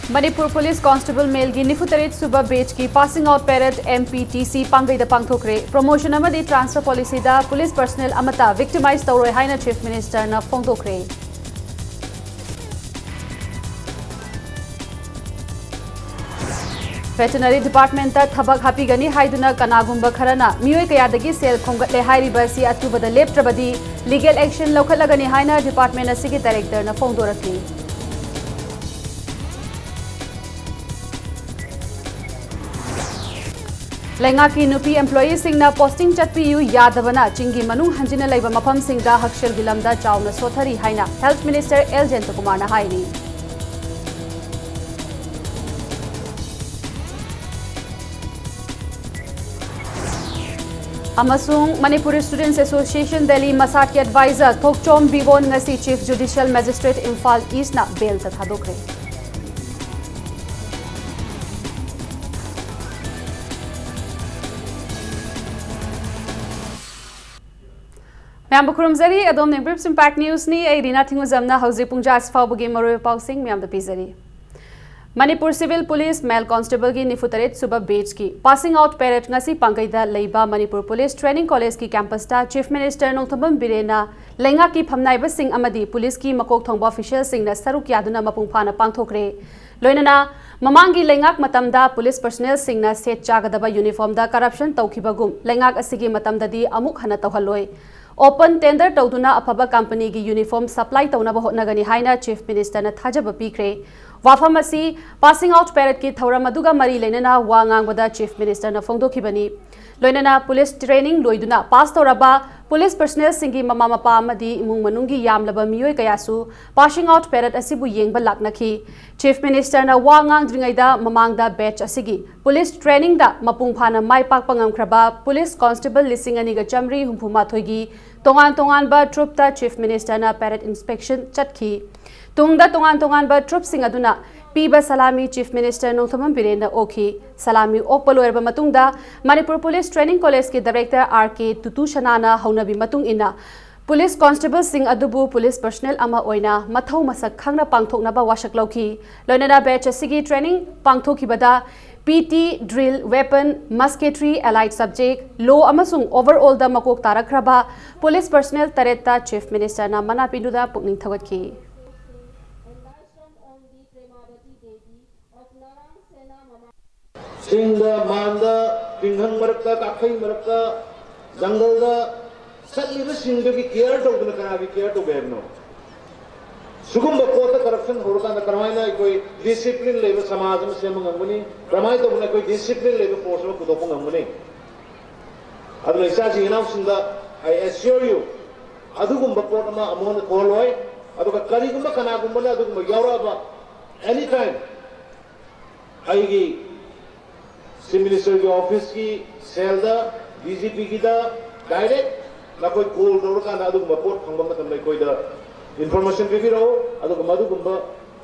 Manipur Police Constable Male की निफुतरेट सुबह batch की पासिंग आउट पेरेड MPTC पांगई पांगथोखरे प्रमोशन अमदी ट्रांसफर पॉलिसी दा पुलिस पर्सनल अमता विक्टिमाइज तौरोय हाइना चीफ मिनिस्टर ना फोंदोखरे वेटनरी डिपार्टमेंट ता थबक हापीगनी हाइदुना कनागुंबा खरना मियोय कयादगी सेल खोंगतले हाइरिबसी अतुबदा लेप्ट्रबदी लीगल एक्शन लौखलगनी हाइना डिपार्टमेंट असिगी डायरेक्टर ना फोंदोरखली लेंगा की नुपी एम्प्लॉई सिंगना पोस्टिंग चटपीयु यादबना चिंगी मनुंग हंजिना लेबा मफम सिंगदा हक्सर गिलमदा चावना सोथरी हाइना हेल्थ मिनिस्टर एल जयंतकुमार हाइनी Manipuri Students Association Delhi Masat के adviser Thokchom Bibon ngasi chief judicial magistrate Imphal east ना बेल थादोखरे मैम खुरमजरी अदोम ने ब्रिप्स इम्पैक्ट न्यूज़ नी ए रीना थिंगजमना हौजी पुंजास फाउबगे मरोय पाउसिंग मैम द पिजरी Manipur Civil Police Male Constable की निफुतरेट सुबह बेच की पासिंग आउट पेरेड ngasi पांगईदा लेबा Manipur Police Training College की कैंपस ता चीफ मिनिस्टर नोंथबम बिरेना लेंगा की फमनाइबा सिंह अमदी पुलिस की मकोक थोंबा ऑफिशियल सिंह सरुक यादुना मपुंग फाना पांगथोखरे लोइनना ममांगी लेंगाक मतमदा पुलिस पर्सनल सिंह सेट चागदबा यूनिफॉर्म दा करप्शन तौखिबगुम लेंगाक असिगी मतमददी अमुक हना तौहलोय ओपन टेंडर तौदुना अफबा कंपनी की यूनिफॉर्म सप्लाई तौनबा होटनगनी हाइना चीफ मिनिस्टर ना थाजब पीखरे वाफम असी पासिंग आउट पेरेड की थौरम अदुगा मरी लेनना वा ngangbada चीफ मिनिस्टर ना फोंदोखिबनी लोइनना पुलिस ट्रेनिंग लोइदुना पास तौरबा पुलिस पर्सनल सिंगी ममा मपा अमदी इमुंग मनुंगी यामलबा मियोय कयासु पासिंग आउट पेरेड असिबु येंगबा लाकनखी चीफ मिनिस्टर ना वा nganगद्रिंगैदा ममांगदा बैच असिगी पुलिस ट्रेनिंग दा मपुंग फाना माइ पाकपा ngamखरबा पुलिस कांस्टेबल लिसिंग अनिगा चमरी हुंफुमाथोगी तोंगान तोंगान बा ट्रुप ता चीफ मिनिस्टर ना पेरेड इंस्पेक्शन चटखी तुंगदा तोंगान तोंगान बा ट्रुप सिंग अदुना पीबा सलामी चीफ मिनिस्टर नोंथमम बिरेन ओखी सलामी ओकपा लोयरबा मतुंगदा मणिपुर पुलिस ट्रेनिंग कॉलेज के डायरेक्टर आर.के. तुतु शनाना हौनबी मतुंग इना पुलिस कांस्टेबल सिंह अदुबु पुलिस पर्सनल अमा ओइना मथौ मसक खंगना पांगथोकनबा वाशक लौखी लोइनना बैच असिगी ट्रेनिंग पांगथोखिबदा PT drill weapon musketry allied subject लो अमसुंग ओवरऑल दा मकोक तारखरबा पुलिस पर्सनल तरेता चीफ मिनिस्टर ना मना पिंदुदा पुकनिंग थगतखी सिंगदा मांदा पिंगहंग मरक्का काखई मरक्का जंगलदा सल्लिबा सिंगदा की केयर तौदना कनाबी केयर तो बेरनो सुगुम बकोता करप्शन होरकांदा करमाइना कोई डिसिप्लिन लेबा समाज में सेम ngambuni करमाइ तौना कोई डिसिप्लिन लेबा फोर्स में कुदोप ngambuni अदु इसा जिनाव सिंगदा I assure you अदुगुम बकोता मा अमोन कोलोय अदुगा करिगुम कनागुम अदुगुम यावराबा एनी टाइम आईगी चीफ मिनिस्टर के ऑफिस की सेल दा डीजीपी की दा डायरेक्ट ना कोई कॉल दौड़ का ना रिपोर्ट फंगबा मतलब नहीं कोई दा इंफॉर्मेशन भी रहो अदुग मधुगुंबा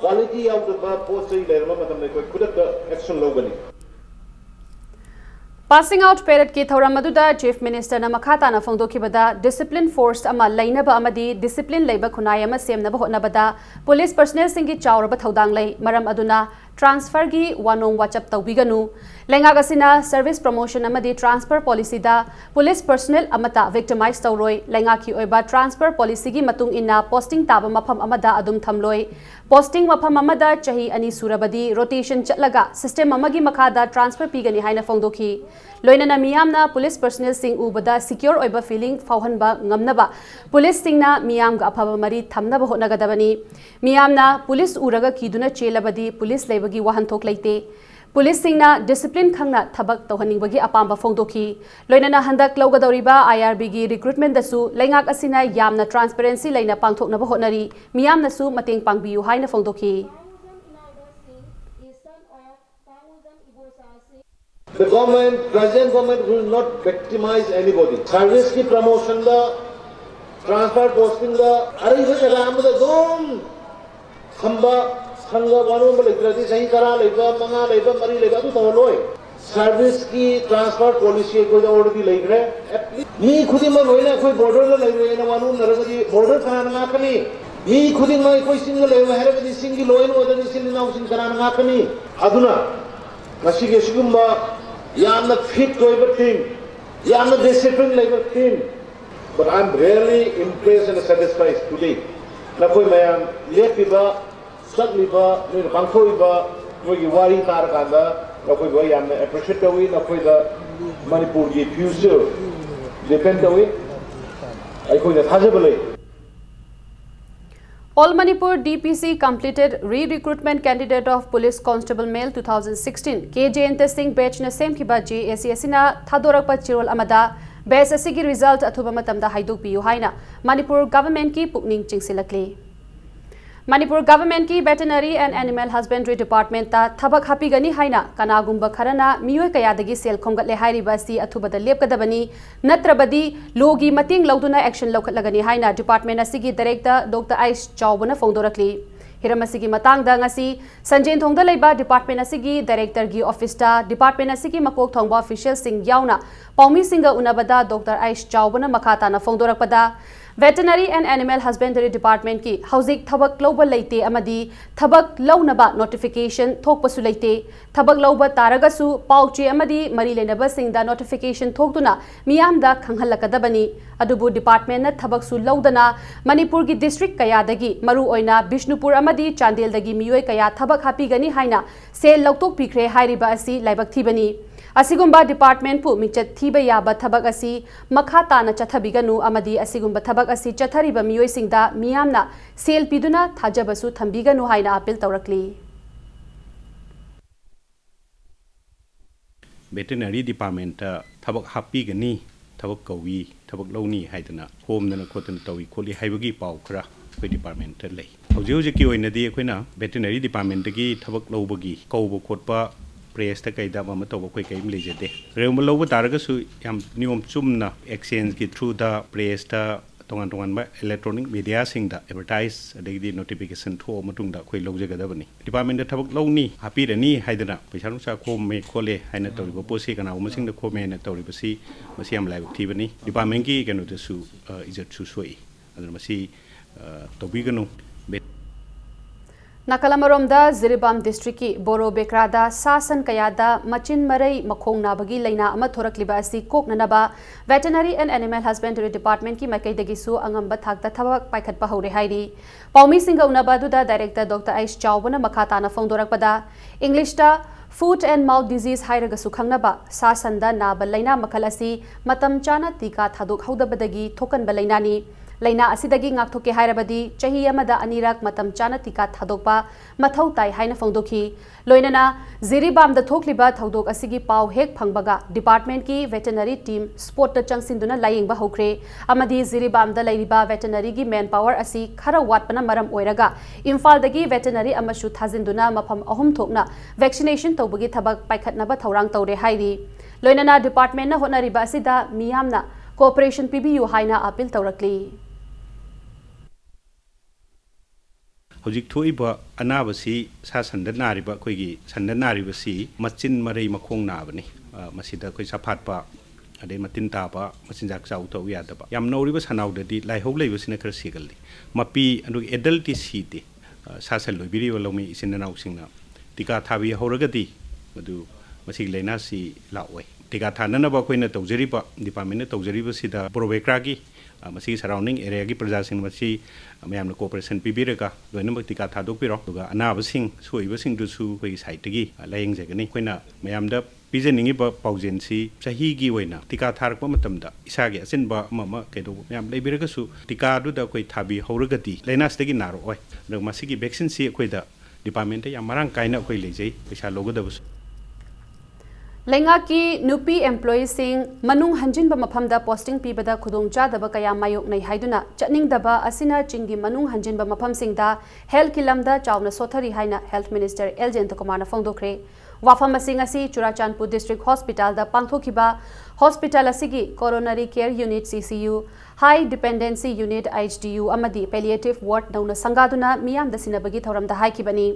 क्वालिटी आउट द पोस्ट से लेरमा मतलब नहीं कोई खुद एक्शन लोगनी पासिंग आउट पेरेड की थौरम अदुदा चीफ मिनिस्टर ना मखाताना फोंदोखिबदा डिसिप्लिन फोर्स अमा लैनबा अमदी डिसिप्लिन लेबा खुनाय अमा सेमनबा होटनबदा पुलिस पर्सनल सिंगी चावरबा थौदांग लै मरम अदुना ट्रांसफर की वानोंग वाचप तौबिगनु लेंगागसिना सर्विस प्रमोशन अमदी ट्रांसफर पॉलिसी दा पुलिस पर्सनल अमता विक्टिमाइज तौरोय लेंगा की ओइबा ट्रांसफर पॉलिसी की मतुंग इना पोस्टिंग ताबा मफम अमदा अदुम थमलोय पोस्टिंग मफम अमदा चही अनि सुरबदी रोटेशन चलगा सिस्टम अमगी मखादा ट्रांसफर पीगनी हाइना फोंदोखी लोइनना मियामना पुलिस पर्सनल सिंग उबदा सिक्योर ओइबा फीलिंग फाउहनबा ngamnaba पुलिस सिंगना मियामगा अफबा मरी थमनबा होटनगदबनी मियामना पुलिस उरगा कीदुना चेलबदी पुलिस लेबगी वाहनथोक लेते पुलिस सिंगना डिसिप्लिन खंगना थबक तौहनिंगबगी अपांबा फोंदोखी लोइनना हंदक लौगदौरिबा IRB गी रिक्रूटमेंट दसु लेंगाक असिना यामना ट्रांसपेरेंसी लेना पांगथोकनबा होटनरी मियामनसु मतेंग पांगबियु हाइना फोंदोखी The government, present government will not victimize anybody. Service की promotion दा, transfer posting दा, अरे इसे जगह में दोन खंबा खंगा वालों में लिखती सही करा लेगा मंगा लेगा मरी लेगा तो तौलोय सर्विस की ट्रांसफर पॉलिसी को जो ऑर्डर भी लिख रहे मी खुद ही मन होइना कोई बॉर्डर ले रहे ना वालों नरगदी बॉर्डर खाना ना कनी मी खुदिंग mai koi single lewa harabadi single loin oda ni sin naw sin kana ngakani aduna ngasi ge sugumba yamna fit toiba team yamna discipline level team but I'm really impressed and satisfied today na koi mayam lepiba sakliba ni bangkhoiba moi gi wari tar kanda na koi boy yamna appreciate tawi na koi da Manipur gi future depend tawi ai koi da thajabale. All Manipur DPC completed re-recruitment candidate of Police Constable Male 2016 KJNT Singh batch na same kiba JACS na thadorakpa chirol amada batch asigi result athuba matamda haiduk piyu haina Manipur government ki pukning chingsilakli. Manipur government ki veterinary and animal husbandry department ta thabak happy gani haina kanagumba kharana miyoi kayadagi sel khomgatle hairiba si athubada lepkadabani natrabadi logi mating lauduna action lokhatlagani haina department asigi director Dr. Ais Chawbuna fongdorakli hiram asigi matangda ngasi sanjen thongda leiba department asigi director gi office ta department asigi makok thongba official sing yauna paumi singa unabada Dr. Ais Chawbuna makhata na fongdorakpada Veterinary and Animal Husbandry Department ki hauzik thabak lauba leite amadi thabak launaba notification thokpasu leite thabak lauba taragasu pauche amadi mari lenaba singda notification thokduna miyamda khanghalakadabani adubu department na thabak su laudana Manipur gi district kayadagi maru oina Bishnupur amadi Chandel dagi miyoi kaya thabak happy gani haina sel lautok pikre hairiba asi laibak thibani Asigumba department pu michat thiba yaba thabak asi makha tana chathabiganu amadi asigumba thabak asi chathariba miyoi singda miyamna sel piduna thajabasu thambiganu haina appeal tawrakli. Veterinary department thabak happy gani thabak kawi thabak launi haidana homdana khotana tawi kholi haibagi pau khara koi department lei hauji ki oinadi khoina veterinary department gi thabak laubagi kaubo khotpa press ta kai da ma to koi kai mle jete reum lobu taraga su yam niom chumna exchange ki through the press ta tongan ba electronic media sing da advertise adegi notification tho matung da koi logje ga bani department da thabak lawni happy rani haidana paisa nusa khom me khole haina tawri bo se kana ma sing da khome na tawri basi masi am lai thi bani department ki kanu da su ijat su soi adana masi tobi ganu Nakalamaromda Ziribam district ki Boro Bekrada Sasan Kayada Machin Marai Makhong Nabagi Laina ama thorakliba asi koknanaba Veterinary and Animal Husbandry Department ki makaidagi su angamba thakta thabak paikhatpa hore hairi Paumi Singa unaba duda Director Dr. Ais Chawbuna makhatana fongdorakpada English ta Foot and Mouth Disease hairaga su khangnaba Sasanda naba laina makhal asi matam chana tika thaduk haudabadagi thokan balainani Laina asidagi ngaktoke hairabadi chahi amada anirak matam chana tika thadokpa mathau tai haina fongdoki loinana Ziribam da thokliba thodok asigi pau hek phangbaga department ki veterinary team sport ta changsinduna layingba hokre amadi Ziribam da lairiba veterinary gi manpower asi khara watpana maram oiraga Imphal dagi veterinary amashu thazinduna mafam ahum thokna vaccination tawbagi thabak paikhatnaba thorang tawre hairi loinana department na honariba asida miyamna cooperation PBU haina appeal tawrakli Hojik thoiba anabasi sa sanda nariba koigi sanda naribasi machin marai makhong nabani masida koi saphatpa ade matin taba machinjak chau to yadaba yam noriba sanaudadi laihau leibasina khar sigalli mapi anu adult site sasal loibiri walomi isinna nausingna tika thabi horagadi madu masig leina si lawai tika thanana ba koina tawjariba department tawjariba sida probekragi masi surrounding area gi praja sing masi mayamna cooperation pibiraga loinamak tika thadokpiro duga anabasing soibasing du su koi site gi laying jegani koina mayamda pijeningi ba paujensi sahi gi oina tika tharakpa matamda isagi asinba mama kedo mayam leibiraga su tika du da koi thabi horagati lainas tegi naro oi do masigi vaccine si koi da department ya marang kaina koi lejai paisa logodabus Lenga ki nupi employee sing manung hanjin ba maphamda posting pibada khudong chadaba kaya mayok nei haiduna chatning daba asina chingi manung hanjin ba mapham singda health kilamda chawna sothari haina health minister Eljen Kumar na fongdokre wafam asing asi Churachandpur district hospital da pangthokiba hospital asigi coronary care unit CCU high dependency unit HDU amadi palliative ward nauna sangaduna miyam da sinabagi thoramda haikibani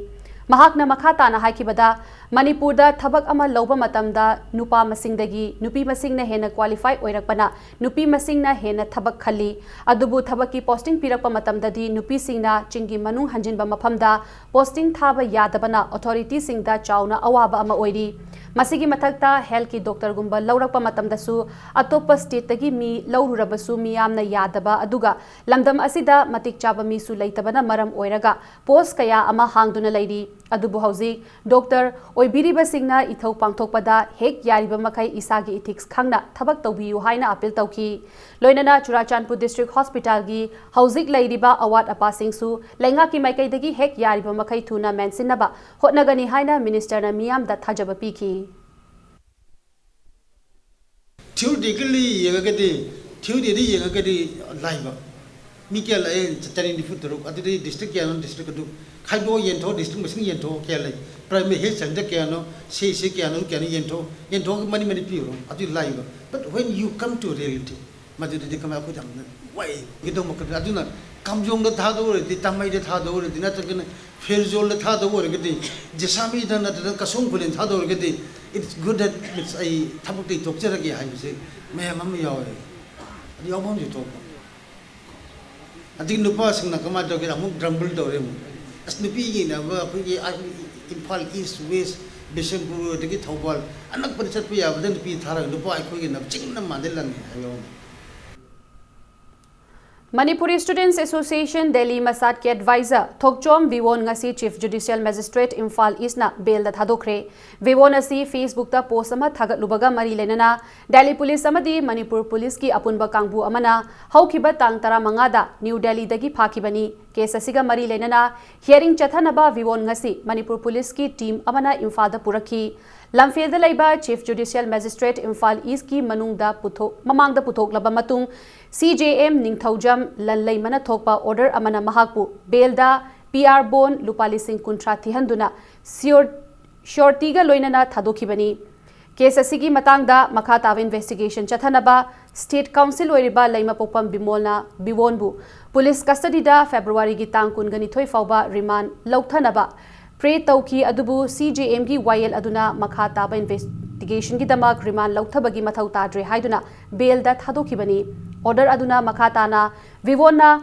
mahakna makha tana haikibada Manipurda thabak ama lauba matamda nupa masingdagi nupi masingna hena qualify oirakpana nupi masingna hena thabak khali adubu thabaki posting pirakpa matamdadi nupi singna chingi manung hanjinba mafamda posting thaba yadabana authority singda chauna awaba ama oiri masigi mathakta health ki doctor gumba laurakpa matamdasu atopa state tagi mi laururabasu miyamna yadaba aduga lamdam asida matik chaba mi su leitabana maram oiraga post kaya ama hangduna leiri adubu hauji doctor oibiriba singna ithau pangthokpada hek yariba makai isagi ethics khangna thabak tawbiyu haina appeal tawki loinana Churachandpur district hospital gi haujik leiriba award apa singsu lenga ki maikai dagi hek yariba makai thuna mensinaba hotnagani haina minister na miyam da thajaba piki theoretically yegadi theory yegadi live Mikel Chatari Futuru, at the district canon district do Kaibo Yento, district machine Yento, Kelly, primary head center piano, say Sikiano, can Yento, many people at the live. But when you come to reality, Madrid come up with them, why you don't look at Aduna, comes on the Tado, the Tamay the Tado, the Natagan, Ferzol the Tado, the Sami done at the Kasumpu and Tado, it's good that it's a Tabuti talk, I say, may mammy, the album you talk. I think the person na kama doge amuk drumble dore mu as nupi na ba khoi Impal East West Bishanpur degi Thobal anak parisat pu ya badan pi thara nupa ai khoi na chingna mandelang ayo Manipuri Students Association Delhi Masat ke advisor Thokchom Viwon ngasi Chief Judicial Magistrate Imphal East na bail da thadokre Viwon asi Facebook ta post ama thagat lubaga mari lenana Delhi Police amadi Manipur Police ki apunba kangbu amana haukiba tang tara mangada New Delhi dagi phakibani case asiga mari lenana hearing chathanaba Viwon ngasi Manipur Police ki team amana Imphal da purakhi Lamfel da laiba Chief Judicial Magistrate Imphal East ki manungda mamangda puthok laba matung CJM Ningthaujam Lalai Mana Thokpa order amana mahakpu belda PR bon lupali sing kuntra thihanduna shortiga loinana thadokibani case asigi matangda makha tawa investigation chathanaba State Council oiriba laima popam biwonbu police custody da February gi tang kungani thoi fauba remand lauthanaba pre tauki adubu CJM gi YL aduna makha tawa investigation gi damak remand lauthabagi mathau tadre haiduna bail da thadokibani order aduna makhatana Vivona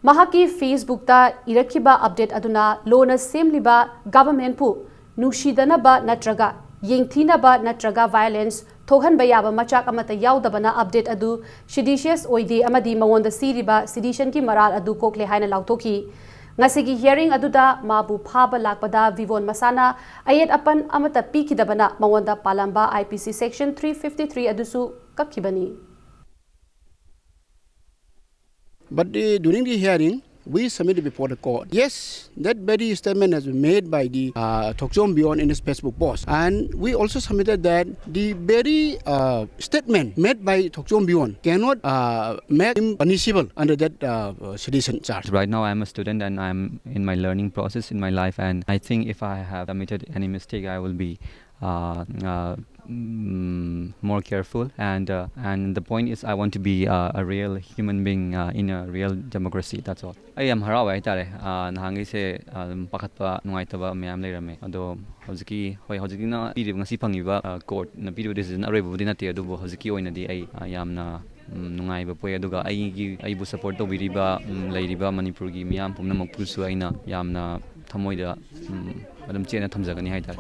mahaki Facebook ta irakhiba update aduna lona semliba government pu nushidana ba natraga yengthina ba natraga violence thohan bayaba machak amata yaudabana update adu seditious oide amadi mamonda siriba sedition ki maral adu kokle haina lauthoki ngasigi hearing aduda mabu phaba lakpada Vivon masana ayet apan amata pikidabana mamonda palamba IPC section 353 adusu kakhibani. But during the hearing, we submitted before the court. Yes, that very statement has been made by the Thokchom Beyond in his Facebook post. And we also submitted that the very statement made by Thokchom Beyond cannot make him punishable under that sedition charge. Right now I'm a student and I'm in my learning process in my life, and I think if I have committed any mistake, I will be more careful, and the point is I want to be a real human being in a real democracy. That's all. I am harawa haitare nahangi se pakhatpa nungaitaba mayam leirame ado hojiki na piri ngasi phangiba court na piri decision areba budina te adu hojiki oina di ai yamna nungaiba poe aduga ai bu support tobiriba leiriba Manipur gi miyam pumna makpusu aina yamna thamoida adum chena thamjagani haitare.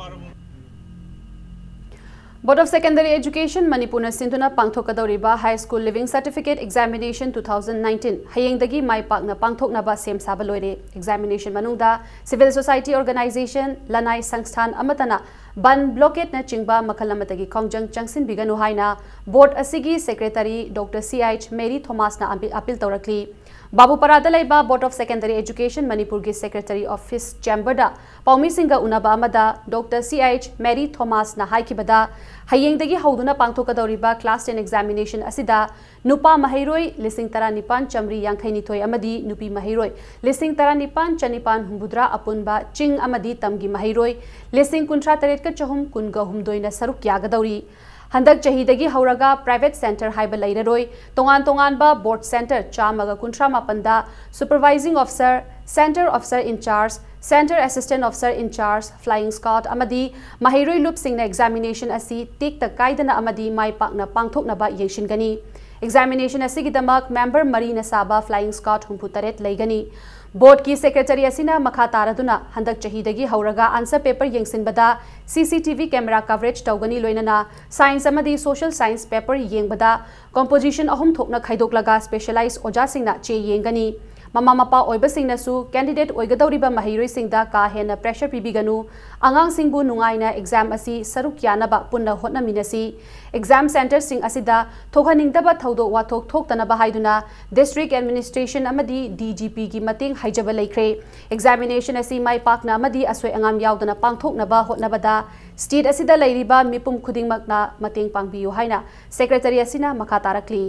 Board of Secondary Education Manipur na sinduna pangthokadoriba High School Living Certificate Examination 2019 hayengdagi mai pakna pangthoknaba sem saba loire examination manungda Civil Society Organization Lanai Sangsthan amatana ban blockade na chingba makalamatagi khongjang changsin biganu haina board asigi secretary Dr. CH Mary Thomas na appeal tawrakli Babu Parada laiba Board of Secondary Education Manipur gi Secretary Office Chamber da Paumi Singa unaba amada Dr. CH Mary Thomas na haikibada hayengdagi hauduna pangthokadoriba class 10 examination asida nupa mahairoi lising tara nipan chamri yangkhaini thoi amadi nupi mahairoi lising tara nipan chanipan humbudra apunba ching amadi tamgi mahairoi lising kuntra taret ka chahum kunga humdoina saruk yagadori Handak chahidagi hauraga private center haiba lairaroi, tongan ba board center chamaga kuntra mapanda, supervising officer, center officer in charge, center assistant officer in charge, flying squad amadi, mahiroi loop singna examination asi tik ta kaidana amadi mai pakna pangthokna ba yengshingani. Examination asigidamak member Marina Saba flying squad humputaret laigani. Board ki secretary asina makha taraduna handak chahidagi hauraga answer paper yengsinbada CCTV camera coverage tawgani loinana science amadi social science paper yengbada composition ahum thokna khaidoklaga specialized oja singna che yengani. Mama mapa oibasingna su candidate oigadawriba mahiroi singda ka hena pressure pibiganu angang singbu nungaina exam asi saruk yanaba punna hotna minasi exam center sing asida thokhaningdaba thaudo wathok thoktanaba haiduna district administration amadi DGP gi mating haijaba laikre examination asi mai pakna amadi asoi angam yaudana pangthoknaba hotnabada state asida lairiba mipum khudingmakna mating pangbiyu haina secretary asina makha tarakli.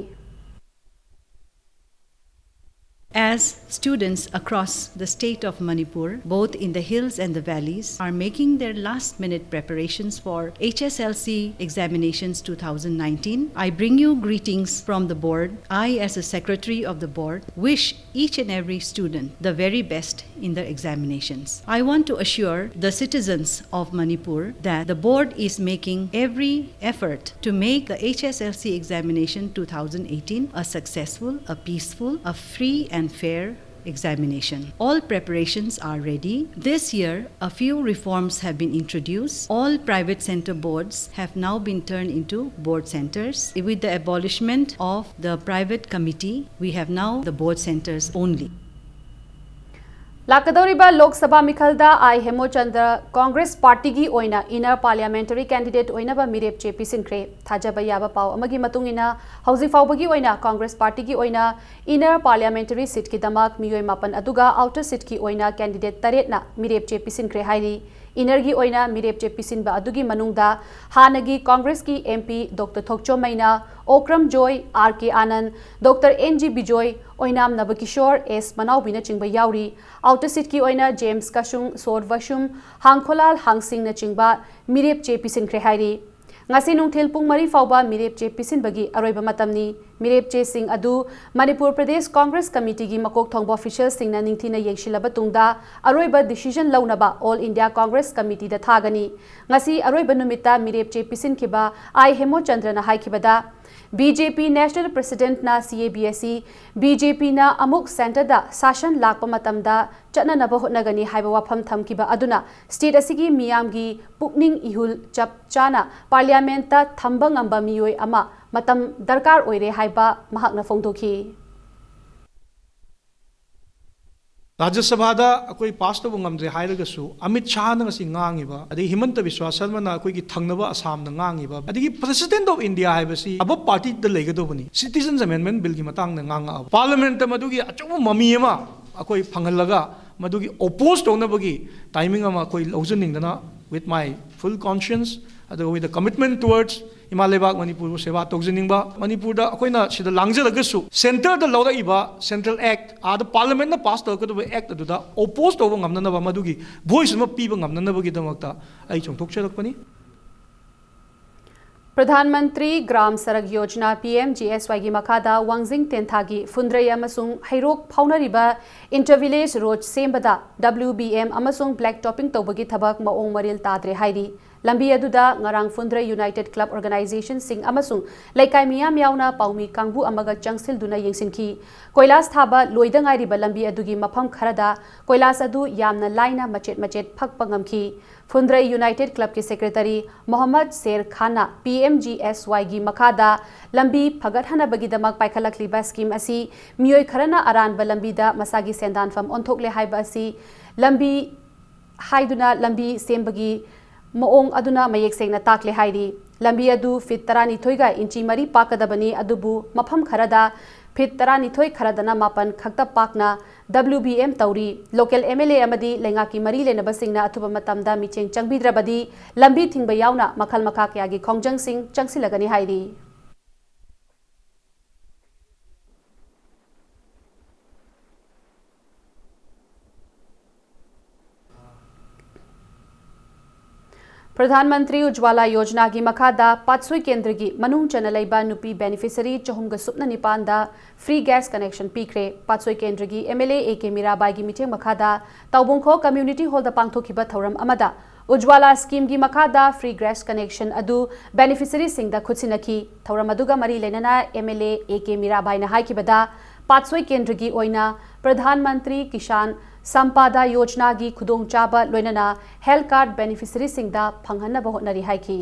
As students across the state of Manipur, both in the hills and the valleys, are making their last-minute preparations for HSLC examinations 2019, I bring you greetings from the board. I, as a secretary of the board, wish each and every student the very best in their examinations. I want to assure the citizens of Manipur that the board is making every effort to make the HSLC examination 2018 a successful, a peaceful, a free and fair examination. All preparations are ready. This year, a few reforms have been introduced. All private center boards have now been turned into board centers. With the abolishment of the private committee, we have now the board centers only. Lakadoriba Lok Sabha Mikhalda I Hemochandra Congress Party gi oina inner parliamentary candidate oina ba mirep che pisinkre thajaba yaba pau amagi matungina hauji faubagi oina Congress Party gi oina inner parliamentary seat ki damak miyoi mapan aduga outer seat ki oina candidate taret na mirep che pisinkre hairi inner gi oina mirep che pisinba adugi manungda hanagi Congress ki MP Dr. Thokcho Maina Okram Joy RK Anand Dr. NG Bijoy oinam Nabakishore S Manaubina chingba yauri outer seat ki oina James Kashung Sorvashum Hangkolal Hangsing na chingba mirep che pisinkre hairi ngasi nungthil pung mari fauba mirep che pisin bagi aroiba matamni mirep che sing adu Manipur Pradesh Congress Committee gi makok thongba officials sing na ningthina yengshilaba tungda aroiba decision launaba All India Congress Committee da thagani ngasi aroiba numita mirep che pisin khiba I Hemochandra na haikibada BJP National President na CABSE BJP na amuk center da session lakpa matamda chana naba hotnagani haiba wafam thamkiba aduna state asigi miyamgi pukning ihul chap chana parliament ta thamba ngamba miyoi ama matam darkar oire haiba mahakna phongdokhi Rajya Sabha da akoi pass to ngamdre hairagasu Amit Shah na ngasi ngangiba adi Himanta Biswa Sarma na akoi ki thangnaba Assam na ngangiba adi President of India haibasi abo party da legadobani Citizens Amendment Bill ki matang na nganga Parliament ta madugi achaw mami ama akoi phangalaga madugi oppose to na bagi timing ama akoi lausaning dana with my full conscience with the commitment towards Himalaya Manipur Seva Togziningba Manipur da akoina sida langjalagasu center da lawda iba central act the parliament na pass to act da oppose to ngamna na madugi voice ma piba ngamna na bagi damakta ai chongthok chalakpani Pradhan Gram Sarak Yojana PMGSY gi makada Wangjing Tenthagi Fundrai amasung Hairok Phaunariba Intervillage Road Sembada WBM amasung Black Topping Tobagi Thabak Maong Maril Tadre Hairi Lambi aduda ngarang Fundrai United Club Organization sing amasung Laikai Miyam yauna Paumi Kangbu amaga Changsil duna yengsinki Koilas thaba loida ngairiba lambi adugi mafam kharada Koilas adu yamna laina machet phakpa ngamki Fundrai United Club ki secretary Mohammad Ser Khana PMGSY gi makada lambi phagat bagi damak paikhalakliba scheme asi miyoi kharana aranba lambi da masagi sendan fam onthokle haiba asi lambi haiduna lambi sembagi Moong aduna mayek sengna takle hairi lambi adu fit tarani thoiga inchi mari pakadabani adubu mafam kharada fit tarani thoi kharadana mapan khakta pakna WBM tauri local MLA amadi lenga ki mari lenaba singna athuba matamda micheng changbidrabadi lambi thingba yauna makhal makha kya gi khongjang sing changsilagani hairi प्रधानमंत्री उज्ज्वला योजना की मखादा पात्सोई केंद्र की मनुंग चना लैबा नुपी beneficiary चहुमगा सुपना निपानदा free gas connection पीख्रे पात्सोई केंद्र की MLA एके मीराबाई की meeting मखादा तौबुंखो community hall दा पांगथोखिबा थौरम अमदा उज्ज्वला स्कीम की मखादा फ्री गैस कनेक्शन अदु बेनिफिशियरी सिंगदा खुदसिनखी थौरम अदुगा मरी लेनना एमएलए एके मीराबाई ना हाइकिबदा पात्सोई केंद्र की ओइना प्रधानमंत्री किसान संपादा योजना की खुदोंग चाबा लोइनना हेल्थ कार्ड बेनिफिशियरी सिंगदा फंगहन होटनरी हाइकी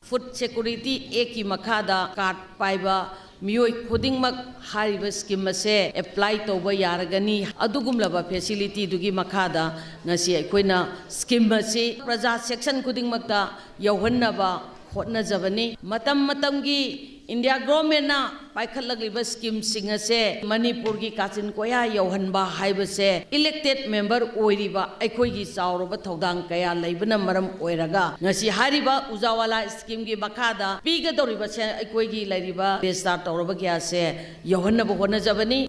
फूड सिक्योरिटी एक की मखादा कार्ड पाइबा मियोय खुदिंगमक हारिबा स्कीम से एप्लाई तौबा यारगनी अदुगुमलबा फैसिलिटी दुगी मखादा ngasi अखोइना स्कीम से प्रजा सेक्शन खुदिंगमकता यौहन्नबा होटनजबनी मतम मतमगी इंडिया गवर्नमेंट ना पाइखलगलिबा स्कीम सिंग से मणिपुर की काचिन कोया यौहनबा हाइबसे इलेक्टेड मेंबर ओइरिबा अखोइगी चावरबा थौदांग कया लैबना मरम ओइरगा ngasi हारिबा उजावाला स्कीम की मखादा पीगदौरिबा से अखोइगी लैरिबा रेस्टार्ट तौरबा क्या से यौहनबा होटनजबनी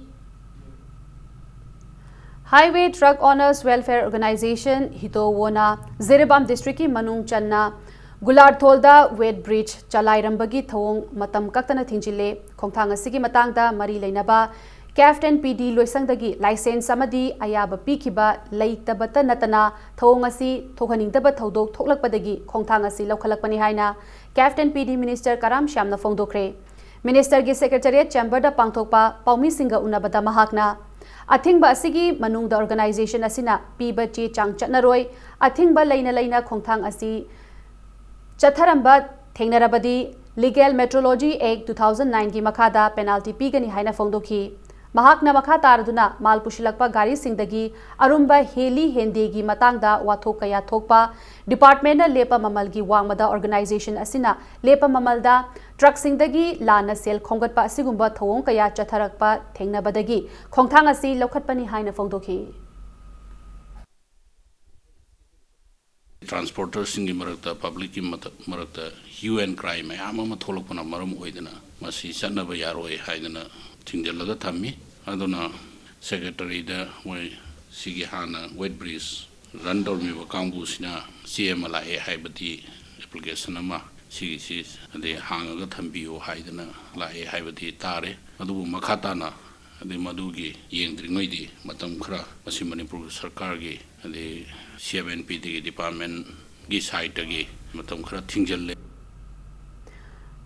highway truck owners welfare organisation हितोवोना जिरीबाम डिस्ट्रिक्ट की मनुंग चन्ना गुलारथोलदा वेट ब्रिज चलाइरंबगी थोंग मतम कक्तना थिंजिले खोंथांग असिगी मतंगदा मरी लेनबा कैप्टन पीडी लोइसंगदगी लाइसेंस अमदी अयाब पीखिबा लेइतबत नतना थोंग असि थोहनिंगदब थौदोक थोकलकपदगी खोंथांग असि लौखलकपनि हाइना कैप्टन पीडी मिनिस्टर कराम श्यामना फोंदोखरे मिनिस्टर की सेक्रेटरिएट चैम्बर पांगथोकपा पाउमी सिंग उनबदा महाकना अथिंग असिगी मनुंग ऑर्गेनाइजेशन असिना पीब चे चांग चटनरोय अथिंग लेना लेना खोंथांग असि चथरंबा थेंगनरबदी लीगल मेट्रोलॉजी एक्ट 2009 की मखादा पेनाल्टी पीगनी हाइना फोंदोखी महाकना मखा तारदुना माल पुशिलकपा गाड़ी सिंगदगी अरुंबा हेली हेंदेगी मतांगदा वाथोक कया थोकपा डिपार्टमेंट लेपा ममल की वांगमदा ऑर्गेनाइजेशन असिना लेपा ममलदा ट्रक सिंगदगी लाना सेल खोंगतपा असिगुंबा थोंग कया चथरकपा थेंगनबदगी खोंथांग असि लौखतपनि हाइना फोंदोखी ट्रांसपोर्टर्स की मरकता पब्लिक की मरकता ह्यू एंड क्राइम मैम थोलपना मरम होइदना मसी चनब यारोय हाइदना थिंजलगा थम्मी अदुना सेक्रेटरी दा मोय सिगी हाना वेट ब्रिज रन तौरमीब कांगबुसिना सीएम लाए हाइबदी एप्लीकेशन अमा सिगी अदे हांगगा थम्बियो हाइदना लाए हाइबदी तारे अदुबु मखाताना अदे मदुगी येंद्रिङैदि मतम खरा मसी मणिपुर सरकार की अदे CMNP डिपार्टमेंट की साइड की मतम खरा थिंजल्ले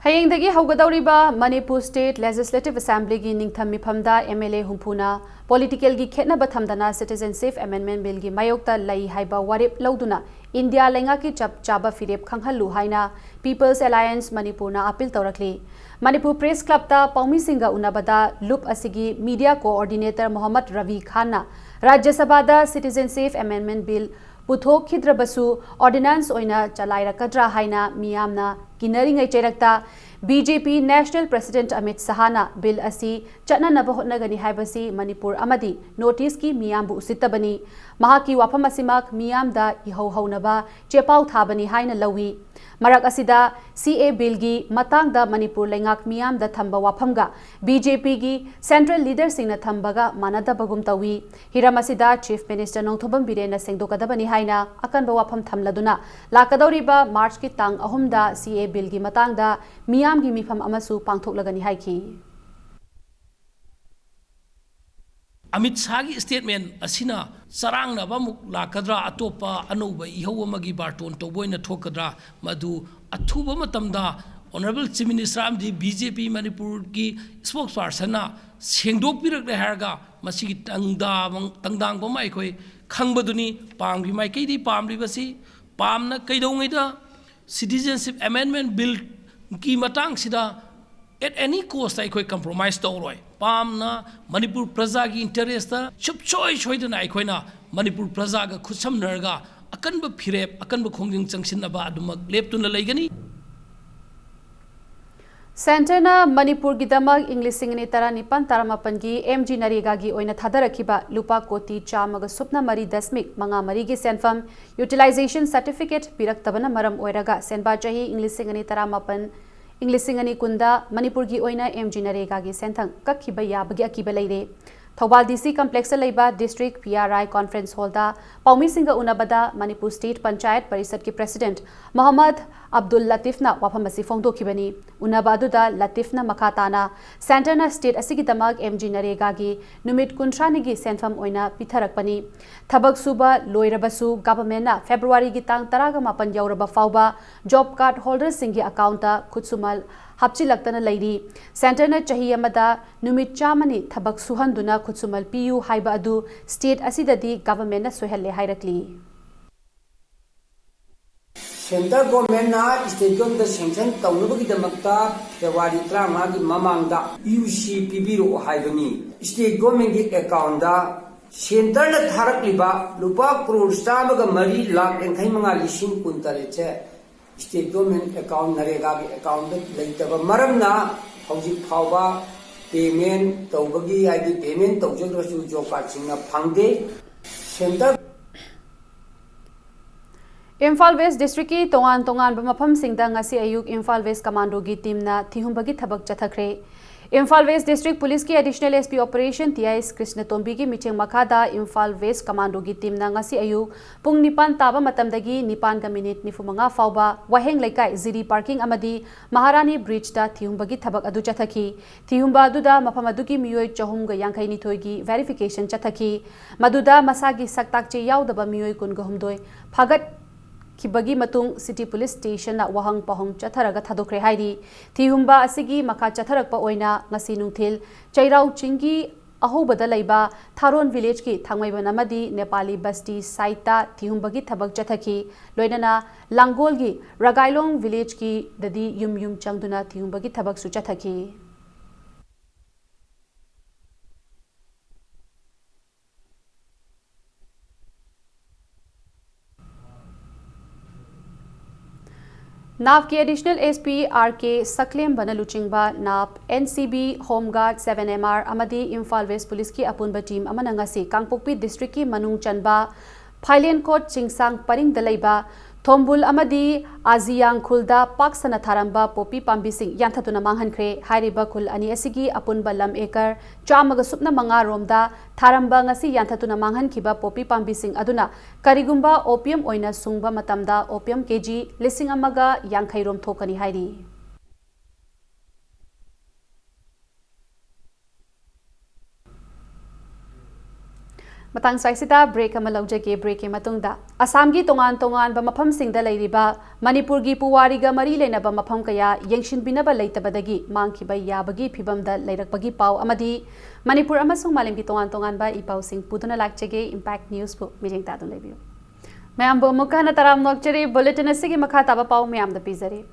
हयेंदगी हौगदौरिबा मणिपुर स्टेट लेजिस्लेटिव असेंबली की निंगथम मिफमदा एमएलए हुंफुना पॉलिटिकल की खेतनब थमदना सिटीजनशिप अमेंडमेंट बिल की मायोक्ता लई हाइबा वारिप लौदुना इंडिया लेंगा की चप चाबा फिरेप खंगहलु हाइना पीपल्स अलायंस मणिपुरना अपील तौरखली मणिपुर प्रेस क्लब ता पौमी सिंगा उनबदा लुप असिगी मीडिया कोऑर्डिनेटर मोहम्मद रवि खाना राज्यसभा दा सिटीजनशिप अमेंडमेंट बिल पुथोखिद्रबसु ऑर्डिनेंस ओइना चलाइरकद्रा हाइना मियामना किनरिंगै चेरक्ता बीजेपी नेशनल प्रेसिडेंट अमित शाहना बिल असी चटननब होटनगनी हाइबसी मणिपुर अमदी नोटिस की मियामबु उसितबनी महाकी वाफम असिमक मियामदा इहौ हौनबा चेपाउ थाबनी हाइना लवी मरक असिदा सीए बिल की मतांगदा मणिपुर लेंगाक मियामदा थंबा वाफमगा बीजेपी की सेंट्रल लीडर सिंगना थंबगा मानदबगुम तवी हिरम असिदा चीफ मिनिस्टर नोंथोबम बिरेना सेंगदोकदबनी हाइना अकनबा वाफम थमलदुना लाकदौरिबा मार्च की तांग अहुमदा सीए बिल की मतांगदा मियाम की मिफम अमसु पांगथोकलगनी हाइकी अमित शाह की स्टेटमेंट असिना चरांगनबमुक लाकद्रा अतोपा अनौबा इहौ अमगी बार्टोन तौबोइना थोकद्रा मधु अथुबा मतमदा ऑनरेबल चीफ मिनिस्टर आमदी बीजेपी मणिपुर की स्पोक्स पर्सन सेंदोकपिरकले हारगा मसिगी तंगदांगबमा अखोय खंगबदुनी पांगबी माइकैदी पामलिबसी पामना कैदौङैदा सिटीजनशिप अमेंडमेंट बिल की मतंगसिदा एट एनी कोस्ट अखोय कंप्रोमाइज तौरोय पामना मणिपुर प्रजा की इंटरेस्ट सुपचोय सोइदना अखोयना मणिपुर प्रजा का खुसमनरगा अकनब फिरेप अकनब खोंजिंग चंगसिनबा अदुमक लेपतुना लैगनी सेंटरना मणिपुर की दमक इंग्लिश तरा निपन तारामपन की एमजी नरेगा की ओइना थादरखिबा लुपा कोटी चामग सुपना मरी दशमिक मंगा मरी की सेंफम यूटिलाइजेशन सर्टिफिकेट पिरक्तबना मरम ओइरगा सेंबा चाही इंग्लिश तारामपन इंग्लिश कुंदा मणिपुर की ओइना एमजी नरेगा की सेंथंग कखिबा याबगी अकिबा लेरे Thobal DC complex leiba district PRI conference hall da paumi singa unabada Manipur State Panchayat Parisad ki president Muhammad Abdul Latif na waphamasi phongdokhibani unaba aduda Latif na makhatana center na state asigi damag MG Narega gi numit 30 gi senfam oina pitharakpani thabak suba loirabasu government na February gi tang 18 yauraba fauba job card holders singi account ta khutsumal hapchilaktana lairi center na chahi amada numit chamani thabak suhanduna khutsumal piu haiba adu state asidadi government na sohalle hairakli Central government na state government sanction taunabagi damakta February 30 gi mamangda UCPB ro haibani state government gi account da center na tharakliba lupa crore chamaga mari lakh 85,000 kuntale che state government account Narega gi account leitaba maramna hojik phawba payment tawbagi id payment tawjagrasu job card singna phangde center Imphal West District ki tongan bamafam singda ngasi ayuk Imphal West Commando gi team na thihumbagi thabak chathakre Imphal West District Police ki additional SP operation TIS Krishna Tombi gi micheng makhada Imphal West Commando gi team na ngasi ayuk pung nipan taba matamdagi nipan ga minute nifumanga fauba waheng laikai ziri parking amadi Maharani Bridge da thihumbagi thabak adu chathaki thihumba adu da mafam adu ki miyoi chahum ga yankai ni thoi gi verification chathaki maduda masagi saktak che yaudaba miyoi kun ga humdoi phagat Kibagi matung City Police Station na wahang pahong chatharaga thadokre hairi thihumba asigi makha chatharakpa oina ngasi nungthil chairau chingi ahobada laiba Tharon village ki thangmaiban amadi Nepali basti saita thihumbagi thabak chathaki loinana Langol gi Ragailong village ki dadi yum changduna thihumbagi thabak su chathaki NAV की additional SP RK सक्लेम बनालुचिंगबा NAV NCB home guard 7MR अमदी Imphal west police की अपुनबा team अमनंगासी Kangpokpi district की मनुंग चनबा फाइलेन कोट चिंगसांग परिंग दलैबा थोम्बुल अमदी आजियांग खुलदा पाक्सना थारंबा पोपी पाम्बिसिंग यांथतुना मांगहनख्रे हाइरिबा खुल अनि असिगी अपुनबा लम एकर चामगा सुपना मंगा रोमदा थारंबा ngasi यांथतुना मांगहनखिबा पोपी पाम्बिसिंग अदुना करिगुंबा ओपियम ओइना सुंगबा मतमदा ओपियम केजी 1,050 रोम थोकनी हाइरी Matang saisita break ama laujage break ke matungda Assam gi tongan ba mafam singda leiriba Manipur gi puwari ga mari lena ba mafam kaya yengshin binaba leitabadagi mangki ba yabagi phibamda leirakpagi pau amadi Manipur amasung malim gi tongan ba ipau sing puduna lakchege impact news pu mijeng ta dun lebiu mayam bo mukha na taram nokcheri bulletin asigi makha taba pau mayam da pizari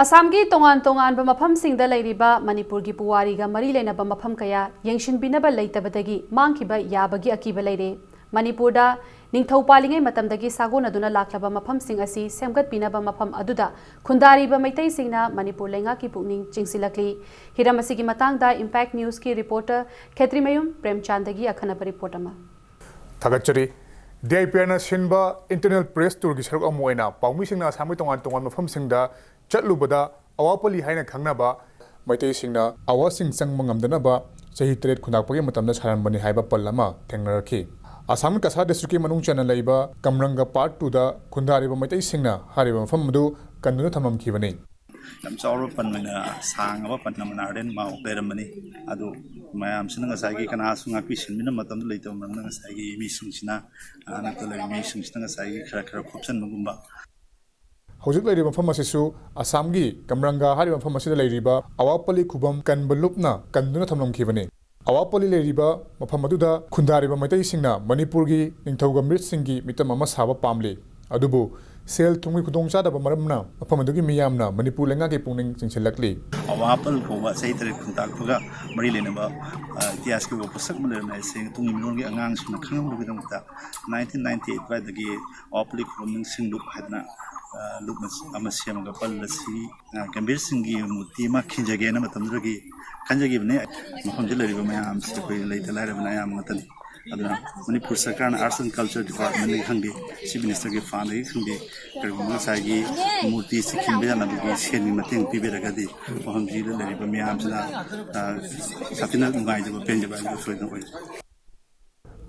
Assam gi tongan ba mafam singda leiriba Manipur gi puwari ga mari lena ba mafam kaya yengshin binaba leitabadagi mangkiba yabagi akiba leire Manipur da ningthau palingai matamdagi sagona duna laklaba mafam sing asi semgat binaba mafam aduda khundari ba maitai singna Manipur lenga ki pukning chingsilakli hiram asigi matang da impact news ki reporter Khetri Mayum Premchandagi akhana report ama Thagachari DIPR na sinba internal press tour gi saruk amoina paumi singna Assam tongan mafam singda Chatlubada awapali haina khangnaba maitai singna awasing sangma ngamdanaba chahi 3 khunakpagi matamda saranbani haiba pallama thengnaraki Assam Kasa district ki manung chana laiba Kamranga part 2 da khundariba maitai singna hariba mafam madu kanuna thamamkhibani lam chauru panmana sangaba panamana den ma operamani adu mayam sinanga saigi kana sunga pisinmina matamda leito mananga saigi mi sungsina anakala mi sungsina saigi khara khopsan magumba Hojik leiriba mafam asisu Assam gi Kamranga hariba mafam asida leiriba awapali khubam kanbalupna kanduna thamlamkhibani awapali leiriba mafam aduda khundariba maitai singna Manipur gi ningthauga mrit singi mitam ama saba pamli adubu sel thungmi khudong chadaba maramna mafam adugi miyamna Manipur lenga ki pungning chingselakli awapal kowa saitre khuntak thuga mari lenaba itias ki wasak malerna sing tungi minong gi angang suna khangam lugidamta 1998 ba dagi awapali khumning singlup hadna lukmas amasiyamaga pallasi gambir singi muti ma khinjage na matamdragi khanjagi bne mafam dilari ba mayam se koi leita laira bna yam matani aduna Manipur Sarkar na Arts and Culture Department ni khangde Chief Minister ki fan ni khangde karguma sa gi murti sikhin be na gi sen ni mateng pi be daga di moham ji le le ba miyam sina satina ngai de pen de ba ni so de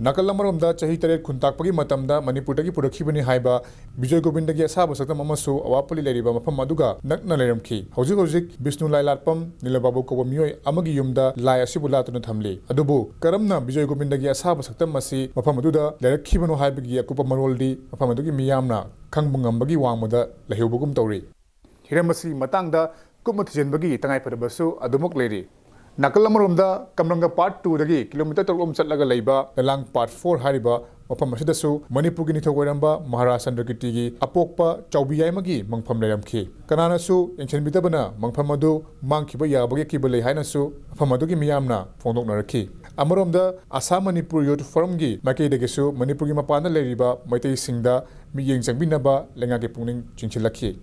Nakal amaromda chahi taret khuntakpagi matamda Manipurdagi purakhibani haiba Bijay Govindagi asaba saktam amasu awapali leriba mafam aduga nakna leramkhi hojik Bishnu Lai Latpam Nilababu koba miyoi amagi yumda lai asibu latuna thamli adubu karamna Bijay Govindagi asaba saktam masi mafam aduda lerakhibano haibagi akupa maroldi mafam adugi miyamna khangbu ngambagi wangmada lahibugum tawri hiramasi matangda kupma thijenbagi tangai padabasu adumok leri Nakal amaromda Kamranga Part 2 dagi kilometer 3 chatlaga leiba Nalang Part 4 hariba mafam asidasu Manipur gi nithogoiramba Maharashtra gi apokpa chaubiyai magi mangpham leramkhi kananasu yenchenbidabana mangpham adu mangkhiba yabagi kibale hainasu mafam adu gi miyamna fongdoknarakhi amaromda Assam Manipur Youth Forum gi makai dagisu Manipur gi mapana leriba maitai singda miyeng changbinaba lenga gi pungning chingchilakhi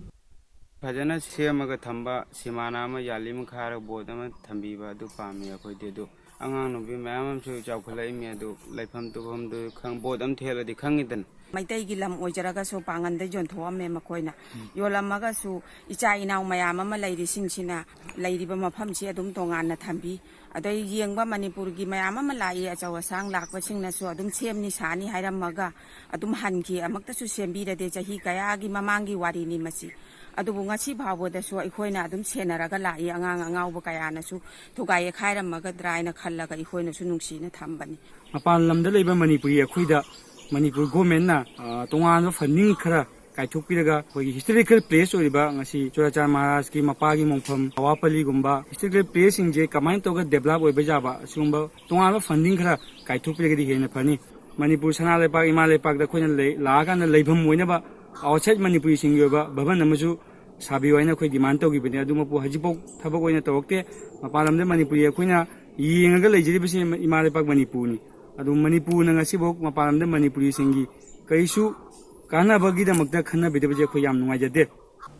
Fajana semaga thamba simana ma yalim khara bodama thambiba du pami akoi de du angang no bi mayam su chawkhlai me du laifam tu bam du khang bodam thela di khangidan maitai gi lam oijaraga so pangan de jon thom me makoina yolamaga su icha inaw mayam ama lairi singsina lairi ba mafam chi adum tongan na thambi adai yengba Manipur gi mayam ama lai achaw sang lakwa singna su adum chemni sani hairamaga adum hanki amakta su sembi de chahi kaya gi mamangi wari ni masi adubu ngasi bhaboda su ikhoina adum senaraga lai angang angawba kaya na su thugai khairamaga draina khallaga ikhoina su nungsi na thambani mapan lamda leiba Manipuri akhuida Manipur government na tongan funding khara kaithokpiraga khoi historical place oriba ngasi Chorachar Maharaj ki mapagi mongpham awapali gumba historical place ingje kamai toga develop oiba jaba sumba tongan funding khara kaithokpiraga di hena phani Manipur sana lepak ima lepak da khoina laga na leibham moina ba outside Manipuri singyoba bhaban amaju sabi waina khoi demand togi bene aduma pu hajipok thabak oina tawakte mapalamde Manipuri khoina yengaga leijiri bisi ima lepak Manipur ni adu Manipur na ngasi bok mapalamde Manipuri singi kaisu kana bagi da makta khana bide baje khoi yam nungai jade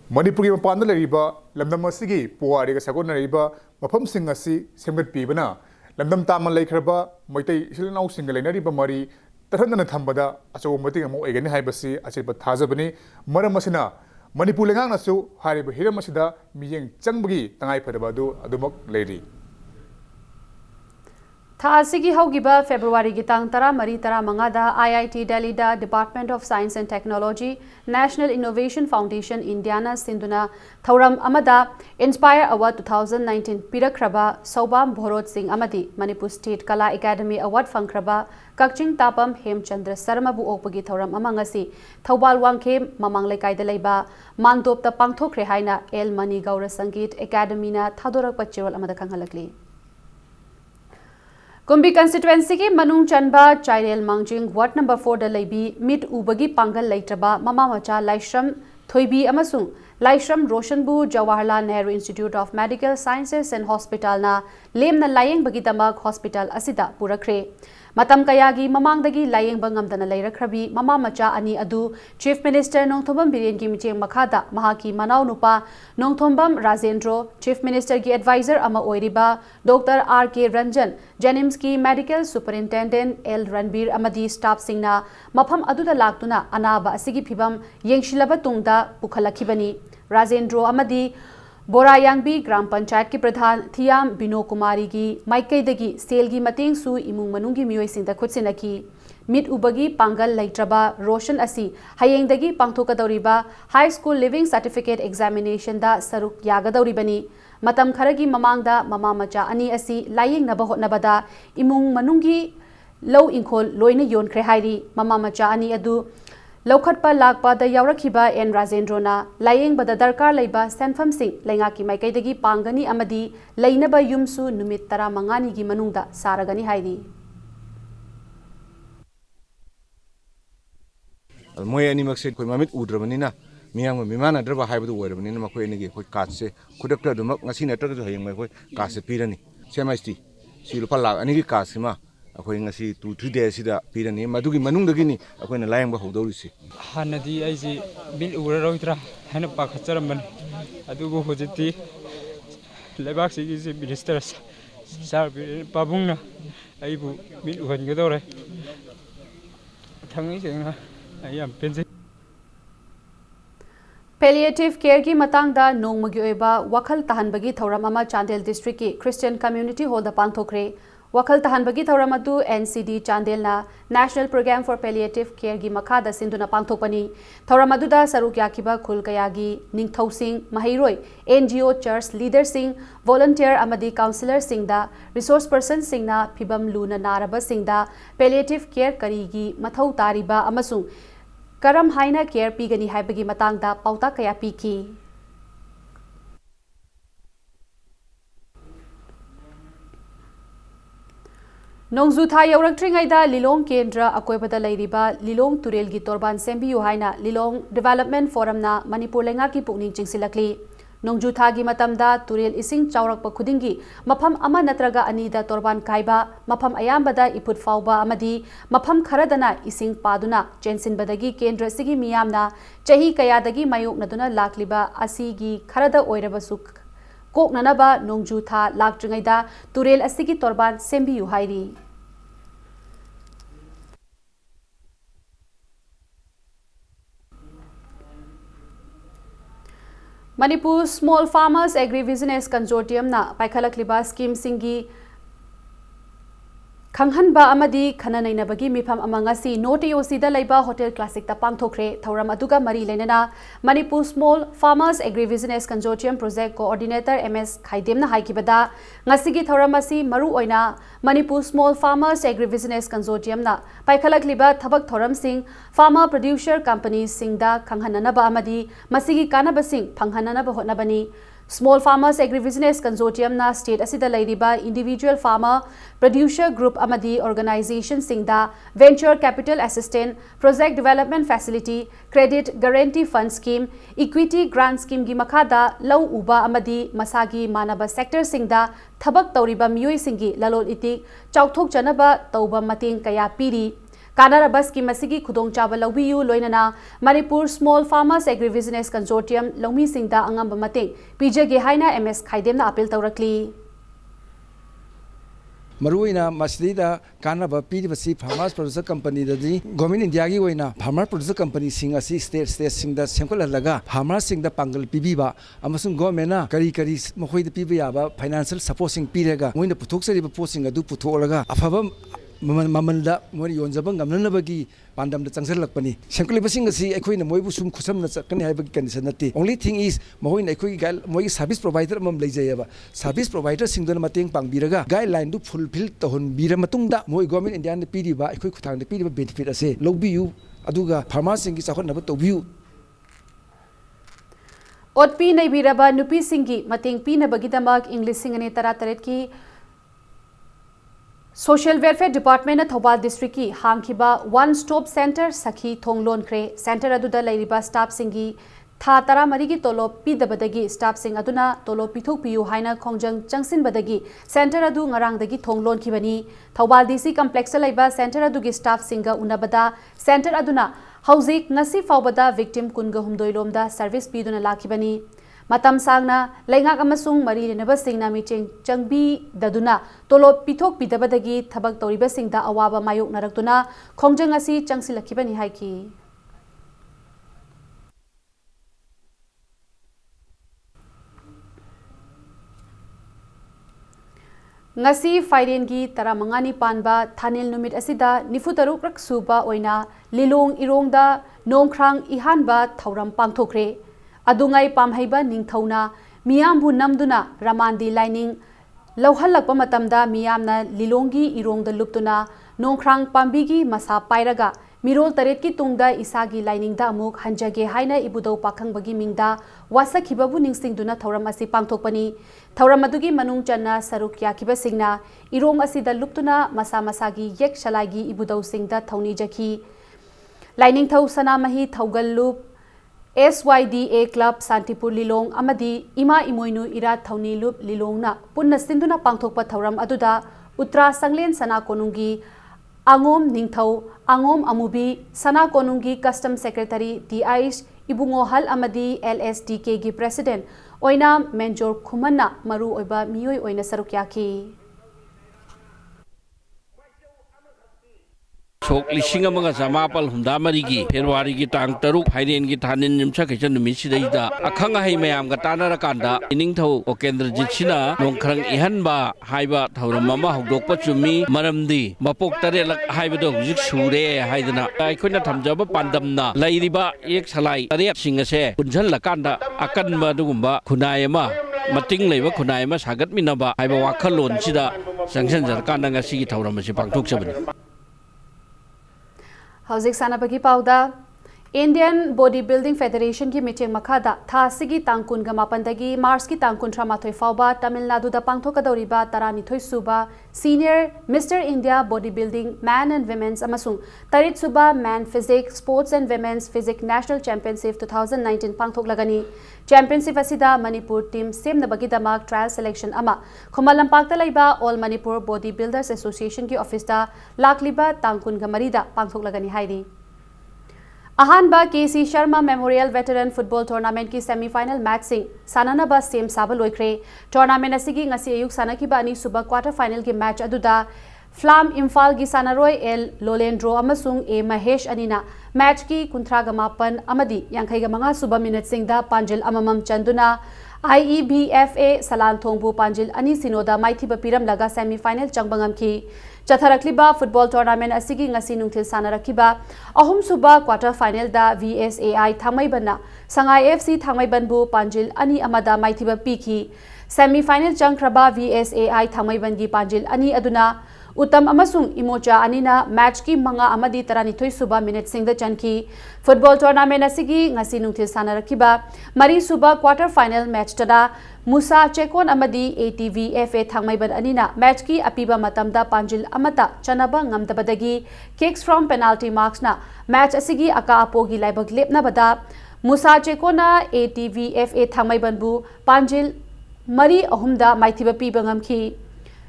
Manipur gi mapanda leriba lamdam asigi puari ga sagon leriba mafam sing asi semgat pibana lamdam taman leikraba moitai silnau singa leinariba mari tarhandana thambada achaw mating amo egani haibasi achiba thajabani maram asina Manipur lengang nasu hariba hiram asida miyeng changbagi tangai phadabadu adumak leri Thasigi haugiba February gitang tara mari tara mangada IIT Delhi da Department of Science and Technology National Innovation Foundation Indiana Sinduna Thauram amada Inspire Award 2019 Pirakraba Sobam Bhorot Singh amadi Manipur State Kala Academy Award Fangkraba Kakching Tapam Hemchandra Sarma bu okpagi thauram amangasi Thobal Wangkhem mamang lekai da leiba Mandop ta pangthokre haina El Mani Gaura Sangeet Academy na thadorak pachirol amada khanghalakli Kumbi constituency ki Manung Chanba Chairel Mangjing Ward number 4 da leibi mid ubagi pangal leitraba mama macha Laishram Thoibi amasung Laishram Roshanbu Jawaharlal Nehru Institute of Medical Sciences and Hospital na lemna layeng bagi damak hospital asida purakre matam kayagi mamangdagi layeng bangamdana leirakhrabi mama macha ani adu Chief Minister Nongthombam Biren ki micheng makhada mahaki manau nupa Nongthombam Rajendro Chief Minister ki advisor ama oiriba Dr. R.K. Ranjan Jenims ki Medical Superintendent L. Ranbir amadi staff singna mafam aduda laktuna anaba asigi phibam yengshilaba tungda pukhalakibani Rajendro amadi Borayangbi Gram Panchayat ki Pradhan Thiam Bino Kumari gi Maikaidagi Sel gi Mateng su imung manungi miyoi singda khutsinaki mid ubagi pangal leitraba Roshan asi hayengdagi pangthokadoriba High School Living Certificate Examination da saruk yagadoribani matam kharagi mamangda mama macha ani asi layeng naba hotnabada imung manungi low inkhol loina yonkre hairi mama macha ani adu Lokhatpa lakpa da yaurakhiba N Rajendrona layeng bada darkar leiba senfam sing lenga ki maikaidagi pangani amadi leinaba yumsu numit tara mangani gi manungda saragani hairi moy ani makse koi mamit udrabanina miyang mimana draba haibadu oirabanina makoi ani gi koi kaatse khudakta dumak ngasi natak du hayeng mai koi kaatse pirani semaisti si lupa lak ani gi kaasima akoi ngasi 2-3 days sida pirani madugi manungdagi ni akoi na layang ba hodorisi hanadi aiji bil ura roitra hana pakhacharamban adugo hojiti lebak sigi minister sar pabungna aibu bil uhangadore थंगी सेंगना याम पेंजे Palliative care ki matangda nongmagi oiba wakhal tahanbagi thoram ama Chandel district ki Christian community hall da pangthokre wakhal tahanbagi thoram adu NCD Chandel na National Program for Palliative Care gi makha da sinduna pangthokpani thoram adu da saruk yakiba khul kaya gi ningthau sing mahairoi NGO church leader sing volunteer amadi counselor sing da resource person sing na phibam luna naraba sing da palliative care kari gi mathau tariba amasung Karam haina care pigani haibagi matangda pauta kaya piki. Nongzu tha yaurakringaida Lilong Kendra akoibada lairiba Lilong Turel gi torban sembiyu haina Lilong Development Forum na Manipur lenga ki pukning chingsilakli. Nongju tha gi matamda Turel ising chaurakpa khudingi mafam ama natraga anida torban kaiba mafam ayambada iput fauba amadi mafam kharadana ising paduna chensinbadagi kendra sigi miyamna chahi kayadagi mayok naduna lakliba asigi kharada oirabasu koknanaba nongju tha laktringaida Turel asigi torban sembiyu hairi Manipur Small Farmers Agri-Business Consortium na paikhalakliba scheme singi Khanghanba amadi khananainabagi mifam amangasi Noteosi da laiba Hotel Classic ta pangthokre thoram aduga mari lenana Manipur Small Farmers Agri-Business Consortium Project Coordinator MS Khaidem na haikibada ngasigi thoram asi maru oina Manipur Small Farmers Agri-Business Consortium na paikhalakliba thabak thoram sing farmer producer companies sing da khanghananaba amadi masigi kanaba sing phanghananaba hotnabani Small Farmers Agri-Business Consortium na state asida lairiba individual farmer producer group amadi organization singda venture capital assistant project development facility credit guarantee fund scheme equity grant scheme gi makhada lau uba amadi masagi manaba sector singda thabak tawriba miyoi singi lalol itik chauthok chanaba tawba mateng kaya piri Kanara scheme masigi khudong chaba lawiyu loinana Manipur Small Farmers Agri-Business Consortium Lomi Singda angamba mateng pijage haina MS Khaidem na appeal tawrakli Maruina Masida Kanaba PDC Farmers Producer Company the Government India Wina Farmer Producer Company sing a state sing the Semkola Laga Farmer sing the Pangal Pibiba Amasun Gomena Kari Mohoi the Pibiaba financial supporting Pirega when the Putuxa posting a du Putoraga Afabam Mamanda Mori Yonzabang Namnabagi Pandam the Changsel Lakpani Shankly Basing a Equin Moibu Sum Kusam Kansanati. Only thing is Moin Equigal Moi service provider Mam Blazeva service provider sing the Mating Pang Biraga guideline to fulfill Tahun Biramatunda Moi government Indian the Pidiba Equitang the Pidiba benefit as a low bu Aduga Farmers is a hot number to view. Otpi Naibiraba Nupi Singi Mating Pina Bagitamak English Singani Tarataretki Social Welfare Department at Thobal District ki hangkiba One Stop Center Sakhi Thonglon Kre Center aduda lairiba staff singi tha tara marigi tolop pidabadagi staff sing aduna tolop pithok piu haina khongjang changsin badagi center adu ngarang dagi thonglon khibani Thobal DC complex laiba center adugi staff singa unabada center aduna hauzik ngasi faubada victim kunga humdoilomda service piduna lakhibani Matam sangna laingak amasung mari lenaba singna micheng changbi daduna tolop pithok pidabadagi thabak toriba singda awaba mayok naraktuna khongjang asi changsilakibani haiki Ngasi Fairengi taramangani panba Thanil numit asida nifutaruk rak suba oina Lilong irongda nongkrang ihanba thauram pangthokre Adungai pamhaiba ningthauna miyambu namduna ramandi lining lauhalakpa matamda miyamna Lilongi irongda luptuna nongkrang pambigi masa pairaga mirol taret ki tungda isagi lining da amuk hanjage haina ibudau pakhangbagi mingda wasakhibabu ningsingduna thauram asi pangthokpani thauram adugi manung channa saruk yakiba singna irong asida luptuna masa masagi yek shalagi ibudau singda thauni jakhi lining thau sana mahi thaugal lup SYDA Club Santipur Lilong Amadi Ima Imoinu Ira Thauni Lup Lilong na punna sinduna pangthokpa thauram aduda Uttara Sanglen Sana Konungi Angom Ningthau Angom Amubi Sana Konungi Custom Secretary DIS Ibungo Hal Amadi LSDK gi President Oina Menjor Khumanna Maru Oiba Miyoi Oina Sarukyaki ꯁꯣꯛ 1950 ꯐꯦꯕ꯭ꯔꯨꯋꯥꯔꯤꯒꯤ ꯇꯥꯡ 3 ꯐꯥꯏꯔꯦꯟꯒꯤ ꯊꯥꯅꯤꯟ ꯌꯨꯝꯁꯀꯩꯁ ꯅꯨꯃꯤꯠꯁꯤꯗꯩꯗ ꯑꯈꯪ ꯑꯍꯩ ꯃꯌꯥꯝꯒ ꯇꯥꯟꯅꯔꯀꯥꯟꯗ ꯏꯅꯤꯡꯊꯧ ꯑꯣꯀꯦꯟꯗ꯭ꯔꯖꯤꯠꯁꯤꯅ ꯅꯣꯡꯈ꯭ꯔꯪ ꯏꯍꯟꯕ ꯍꯥꯏꯕ ꯊꯧꯔꯝ ꯑꯃ ꯍꯧꯗꯣꯛꯄ ꯆꯨꯝꯃꯤ ꯃꯔꯝꯗꯤ ꯃꯄꯣꯛ 3ꯂꯛ ꯍꯥꯏꯕꯗꯣ ꯍꯧꯖꯤꯛ ꯁꯨꯔꯦ ꯍꯥꯏꯗꯅ ꯑꯩꯈꯣꯏꯅ ꯊꯝꯖꯕ ꯄꯥꯟꯗꯝꯅ ꯂꯩꯔꯤꯕ ꯌꯦꯛ ꯁꯂꯥꯏ 8ꯁꯤꯡ ꯑꯁꯦ ꯄꯨꯟꯁꯤꯜꯂꯀꯥꯟꯗ ꯑꯀꯟꯕ ꯑꯗꯨꯒꯨꯝꯕ ꯈꯨꯟꯅꯥꯏ ꯑꯃ ꯃꯇꯤꯡ ꯂꯩꯕ ꯈꯨꯟꯅꯥꯏ ꯑꯃ ꯁꯥꯒꯠꯃꯤꯟꯅꯕ ꯍꯥꯏꯕ ꯋꯥꯈꯜꯂꯣꯟꯁꯤꯗ ꯆꯪꯁꯤꯟꯖꯔꯀꯥꯟꯗ ꯉꯁꯤꯒꯤ ꯊꯧꯔꯝ ꯑꯁꯤ ꯄꯥꯡꯊꯣꯛꯆꯕꯅꯤ ꯍꯧꯖꯤꯛ ꯁꯥꯟꯅꯕꯒꯤ ꯄꯥꯎꯗ Indian Bodybuilding Federation की मीटिंग मखादा थासिगी तांग 28 मार्च की तांग 38 फाउबा तमिलनाडु दा पांगथोकदौरिबा 12 सुबा senior mister India bodybuilding man and women's अमसुंग 3 सुबा man physique sports and women's physique national championship 2019 पांगथोकलगनी चैंपियनशिप असिदा मणिपुर टीम सेमनबगीदमक ट्रायल सिलेक्शन अमा खुमल लंपाक्ता लैबा all Manipur body builders association की ऑफिस दा लाखलिबा तांग 29 दा पांगथोकलगनी हाइरी अहानबा KC Sharma memorial veteran football tournament की सेमीफाइनल मैच सिंह सानानबा सेम साब लोइख्रे टूर्नामेंट असिगी ngasi ayuk sanakiba ani suba quarter final की मैच अदुदा फ्लाम इम्फाल की सानारोय एल लोलेंड्रो अमसुंग ए महेश अनिना मैच की 39 अमदी 45 सुबा मिनट सिंगदा पांजिल अममम चंदुना IEBFA सलान थोंगबु पांजिल अनि सिनोदा माइथिबा पिरम लगा सेमीफाइनल चंगबंगम की चथरक्लिबा फुटबॉल टूर्नामेंट असिगी ngasi nungthil sanarakiba ahum suba quarter final da VSAI thangmaibanna Sangai FC thangmaibanbu panjil ani amada maithiba piki semi final changkraba VSAI thangmaiban gi panjil ani aduna Uttam amasung imocha anina match ki manga amadi 12 suba minute singda chanki football tournament asigi ngasi nungthil sanarakiba mari suba quarter final match tada Musa Chekon amadi ATVFA thangmaiban anina match ki apiba matamda panjil amata chanaba ngamdabadagi kicks from penalty marks na match asigi aka apogi laibak lepna bada Musa Chekona ATVFA thangmaiban bu panjil mari ahumda maithiba piba ngamki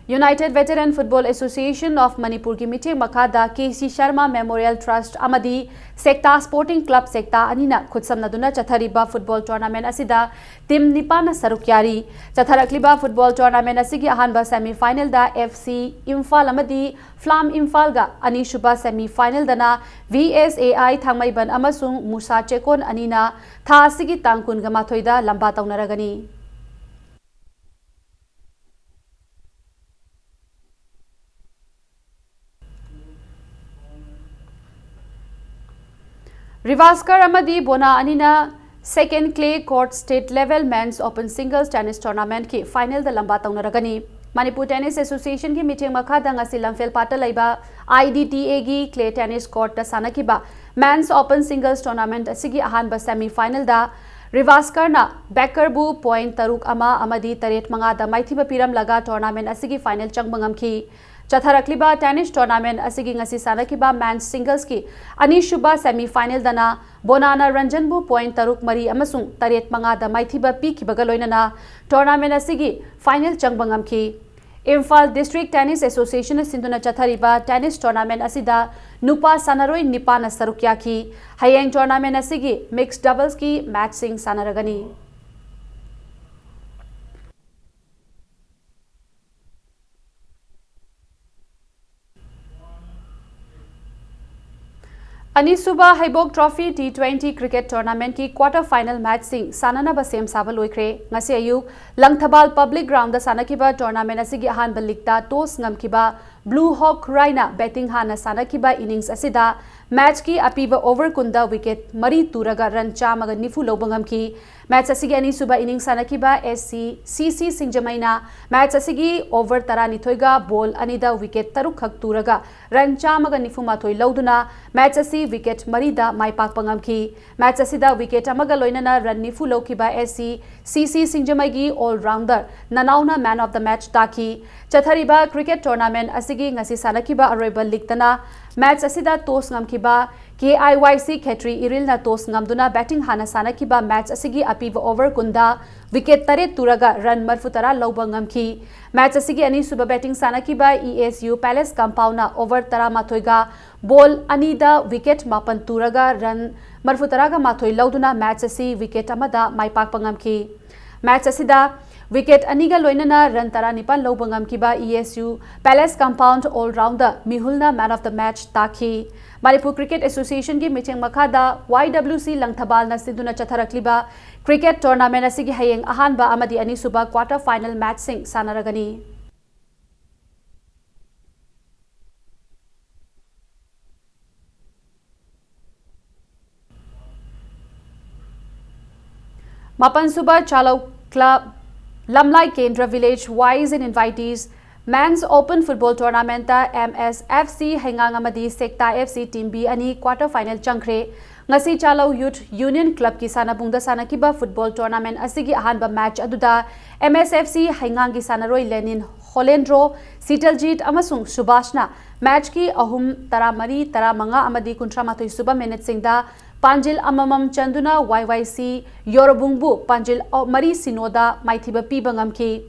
United Veteran Football Association of Manipur की meeting मखादा KC Sharma memorial trust अमदी Sekta sporting club Sekta अनिना खुदसमनदुना चथरिबा football tournament असिदा team निपाना सरुक्यारी चथरक्लिबा फुटबॉल टूर्नामेंट असिगी अहानबा सेमीफाइनल दा FC इम्फाल अमदी फ्लाम इम्फाल गा अनिशुबा सेमीफाइनल दना VSAI थांगमैबन अमसुंग मुसा चेकोन अनिना था असिगी तांग 29 दा लंबा तौनरगनी Rivaskar Amadi Bona Anina second clay court state level men's open singles tennis tournament की final द लंबा तौनरगनी Manipur Tennis Association की meeting मखादा ngasi lamfel pata laiba IDTA gi clay tennis court da sanakiba men's open singles tournament asigi ahanba semi final da Rivaskar na Beckerbu point taruk ama amadi taret manga da maithiba piram laga tournament asigi final changbangam ki चथरक्लिबा tennis tournament असिगी ngasi sanakiba men's singles की अनिशुबा semifinal दना बोनाना रंजनबु point 3 अमसुंग 3 दा माइथिबा पीखिबगा लोइनना tournament असिगी final चंगबंगम की Imphal district tennis association सिंधुना चथरिबा tennis tournament असिदा नुपा सनारोय निपाना सरुक्या की हयेंग टूर्नामेंट असिगी मिक्स्ड डबल्स की मैच सिंग सनारगनी अनिसुबा हैबोक ट्रॉफी T20 क्रिकेट टूर्नामेंट की क्वार्टर फाइनल मैच सिंग सानानबा सेम साबा लोइख्रे ngasi ayuk langthabal public ground da sanakiba tournament asigi ahanba ligta toss ngamkiba Blue Hawk Raina batting hana sanakiba innings asida match ki apiba over kunda wicket mari turaga run chamaga nifu lobangam ki match asigi anisuba innings sanakiba CC Singjamaina match asigi over tarani thoiga ball anida wicket taruk khak turaga run chamaga nifu mathoi loduna match asi wicket mari da maipak pangam ki match asida wicket amaga loinana run nifu lokiba CC Singjamagi all rounder nanauna man of the match taki chathariba cricket tournament asigi ngasi sanakiba aroiba ligtana match asida toss ngamkiba KIYC Khetri Iril na toss ngamduna batting hana sanakiba match asigi apiba over kunda wicket tare turaga run marfutara loba ngamki match asigi ani suba batting sanakiba ESU Palace compound na over tara mathoiga ball anida wicket mapan turaga run marfutara ga mathoi loduna match asi wicket amada maipak pangamki match asida wicket aniga loinana run tara nipan lobang amkiba ESU Palace Compound all rounder Mihulna man of the match taki Manipur Cricket Association ki meeting makada YWC Langthabal na siduna chatharakliba cricket tournament asigi hayeng ahanba amadi ani suba quarter final match sing sanaragani Mapan Suba Chalau Club Lamlai Kendra Village Wise and invitees Men's Open Football Tournament MSFC Hengang Amadi Sekta FC Team B ani quarter final changkre ngasi Chalau Youth Union Club ki sanabungda sanakiba football tournament asigi ahanba match aduda MSFC Hengang ki sanaroi Lenin Holendro Sitaljit amasung Subashna match ki ahum taramari taramanga amadi kuntramatoi suba minute singda Panjil amamam chanduna YYC Yorobungbu Panjil Mari Sinoda Maithiba Pibangam ki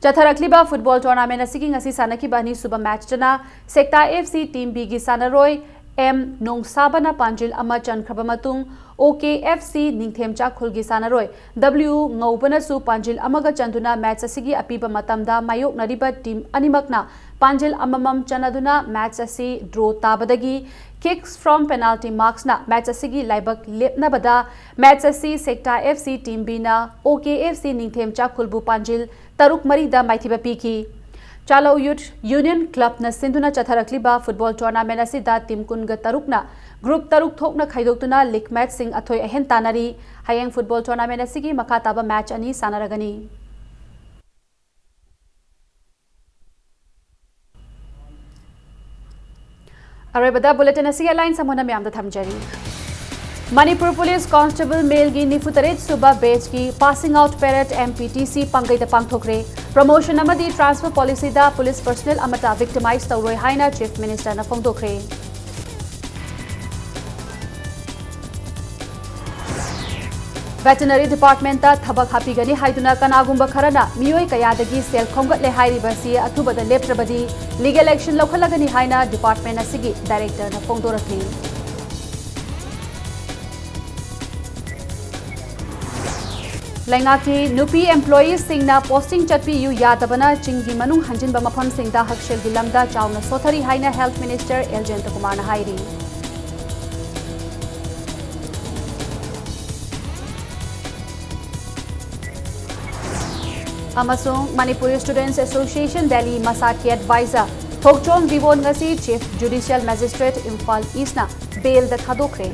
Chatharakliba football tournament asigi ngasi sanakiba ni suba match jana Sekta FC Team B gi sanaroi M Nongsabana Panjil ama Chankrabamatung OKFC Ningthemcha Khulgi sanaroi W Ngobana su Panjil amaga chanduna match asigi apiba matamda mayok nariba team animakna Panjil amamam chanaduna match asi draw tabadagi kicks from penalty marks na match asigi laibak lepna bada match asi Sekta FC Team B na OKFC Ningthemcha Khulbu Panjil taruk mari da maithiba piki Chalau Youth Union Club na sinduna chatharakliba football tournament asida team kunga tarukna group taruk thokna khaidoktuna league match sing athoi ahen tanari hayeng football tournament asigi makha taba match ani sanaragani Arabada bulletin asigi line samona myamda thamjari Manipur Police Constable Male gi Nifutaret Suba Batch ki passing out parade MPTC Pangai da Pangthokre promotion amadi transfer policy da police personnel amata victimized tawroi haina Chief Minister na phongdokre Veterinary Department ta thabak hapigani haiduna kanagumba kharana miyoi kayadagi sel khongatle hairibasi athubada leptrabadi legal action lokhalagani haina department asigi director na phongdorakli Laingaki Nupi employees singna posting chatpi yu yadabana chingi manung hanjinba mafam singda hakshel gilamda chawna sothari haina Health Minister Eljenta Kumar na hairi Amasung Manipuri Students Association Delhi Masaki advisor Thokchong Vivon ngasi Chief Judicial Magistrate Imphal East na bail da thadokre